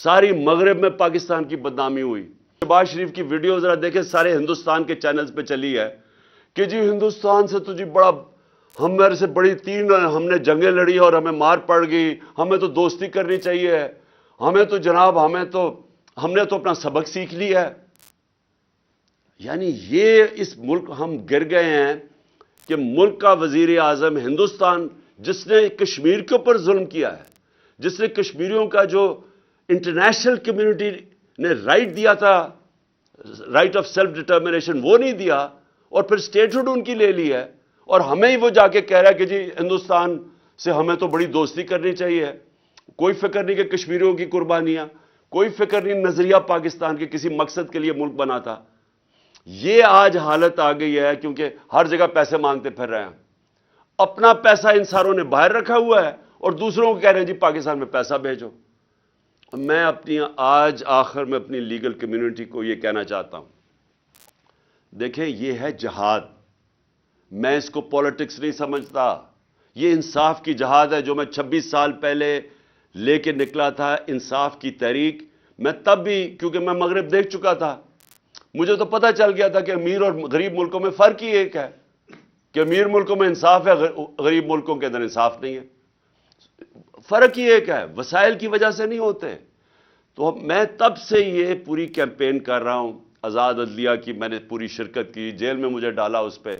ساری مغرب میں پاکستان کی بدنامی ہوئی. شہباز شریف کی ویڈیو ذرا دیکھیں, سارے ہندوستان کے چینلز پہ چلی ہے کہ جی ہندوستان سے تو جی بڑا ہمارے سے بڑی 3 ہم نے جنگیں لڑی اور ہمیں مار پڑ گئی, ہمیں تو دوستی کرنی چاہیے, ہمیں تو جناب ہم نے تو اپنا سبق سیکھ لیا ہے. یعنی یہ اس ملک ہم گر گئے ہیں کہ ملک کا وزیر اعظم ہندوستان جس نے کشمیر کے اوپر ظلم کیا ہے, جس نے کشمیریوں کا جو انٹرنیشنل کمیونٹی نے رائٹ دیا تھا, رائٹ آف سیلف ڈٹرمنیشن, وہ نہیں دیا اور پھر اسٹیٹہڈ ان کی لے لی ہے, اور ہمیں ہی وہ جا کے کہہ رہا ہے کہ جی ہندوستان سے ہمیں تو بڑی دوستی کرنی چاہیے. کوئی فکر نہیں کہ کشمیریوں کی قربانیاں, کوئی فکر نہیں نظریہ پاکستان کے کسی مقصد کے لیے ملک بنا تھا. یہ آج حالت آ گئی ہے کیونکہ ہر جگہ پیسے مانگتے پھر رہے ہیں. اپنا پیسہ ان ساروں نے باہر رکھا ہوا ہے اور دوسروں کو کہہ رہے ہیں جی پاکستان میں پیسہ بھیجو. میں آج آخر میں اپنی لیگل کمیونٹی کو یہ کہنا چاہتا ہوں, دیکھیں یہ ہے جہاد. میں اس کو پولیٹکس نہیں سمجھتا, یہ انصاف کی جہاد ہے جو میں 26 سال پہلے لے کے نکلا تھا, انصاف کی تحریک. میں تب بھی, کیونکہ میں مغرب دیکھ چکا تھا, مجھے تو پتہ چل گیا تھا کہ امیر اور غریب ملکوں میں فرق ہی ایک ہے کہ امیر ملکوں میں انصاف ہے, غریب ملکوں کے اندر انصاف نہیں ہے. فرق ہی ایک ہے, وسائل کی وجہ سے نہیں ہوتے. تو میں تب سے یہ پوری کیمپین کر رہا ہوں. آزاد عدلیہ کی میں نے پوری شرکت کی, جیل میں مجھے ڈالا اس پہ.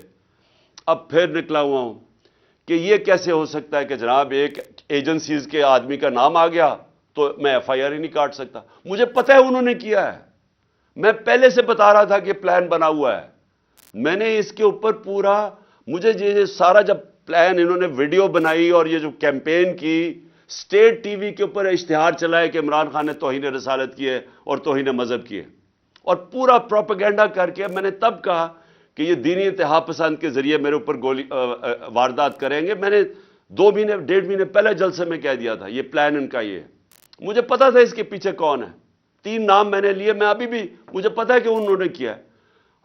اب پھر نکلا ہوا ہوں کہ یہ کیسے ہو سکتا ہے کہ جناب ایک ایجنسیز کے آدمی کا نام آ گیا تو میں ایف آئی آر ہی نہیں کاٹ سکتا. مجھے پتہ ہے انہوں نے کیا ہے, میں پہلے سے بتا رہا تھا کہ پلان بنا ہوا ہے. میں نے اس کے اوپر پورا, مجھے یہ سارا جب پلان انہوں نے ویڈیو بنائی اور یہ جو کیمپین کی, اسٹیٹ ٹی وی کے اوپر اشتہار چلائے کہ عمران خان نے توہین رسالت کی ہے اور توہین مذہب کی ہے, اور پورا پروپیگنڈا کر کے میں نے تب کہا کہ یہ دینی انتہا پسند کے ذریعے میرے اوپر واردات کریں گے. میں نے 2 مہینے 1.5 مہینے پہلے جلسے میں کہہ دیا تھا یہ پلان ان کا یہ ہے. مجھے پتا تھا اس کے پیچھے کون ہے, 3 نام میں نے لیے, میں ابھی بھی مجھے پتا ہے کہ انہوں نے کیا ہے.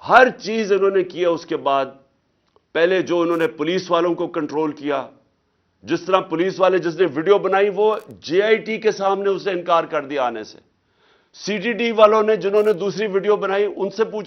ہر چیز انہوں نے کیا. اس کے بعد پہلے جو انہوں نے پولیس والوں کو کنٹرول کیا, جس طرح پولیس والے جس نے ویڈیو بنائی وہ جے آئی ٹی کے سامنے اسے انکار کر دیا آنے سے. سی ٹی ڈی والوں نے جنہوں نے دوسری ویڈیو بنائی ان سے پوچھا